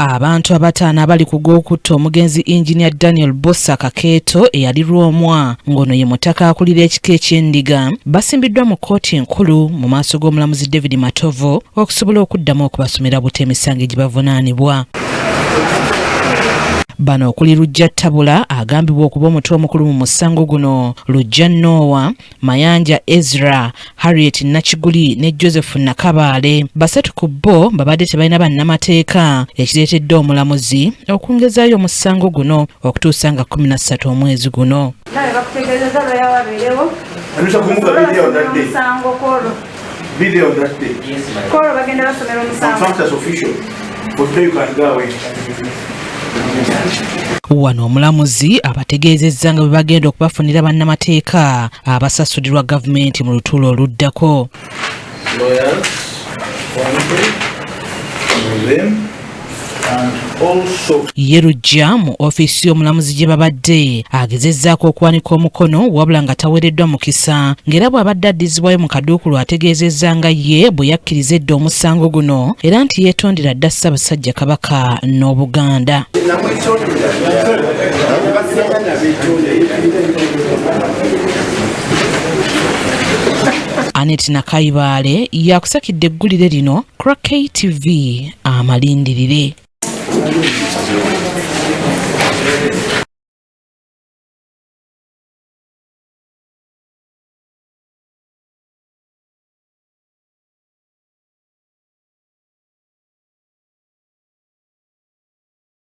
Abantu abataano abali ku gw'okutta omugenzi Engineer Daniel Bossa Kakeeto eyali Lwomwa ng'ono ye mutaka akulira ekika eky'endiga basimbiddwa mu kkooti enkulu mu maaso g'omulamuzi David Matovu okusobola okuddamu okubasomera buto emisango egibavunaanibwa. Bano okuli Lujja Tabula agambibwa okuba omutwe omukulu mu musango guno, Lujja Noah, Mayanja Ezra, Harriet Nakiguli ne Joseph Nakabaale. Basatu ku bo babadde tebalina bannamateeka ekireetedde omulamuzi okwongezaayo omusango guno okutuusa nga 13 omwezi guno. Wano omulamuzi abategeezezza nga bwe bagenda okubafunira bannamateeka abasasulirwa gavumenti mu lutuulo oluddako. Ye Lujja mu ofiisi y'omulamuzi gye babadde agezezzaako okuwanika omukono wabula nga taweereddwa mukisa, ng'era bw'abadde addizibwayo mu kaduukulu ategeezezza nga ye bwe yakkiriza edda omusango guno era nti yeetondera dda Ssaabasajja Kabaka n'Obuganda. Anet Nakayibaale yakusakidde eggulire lino Crack TV amalindirire.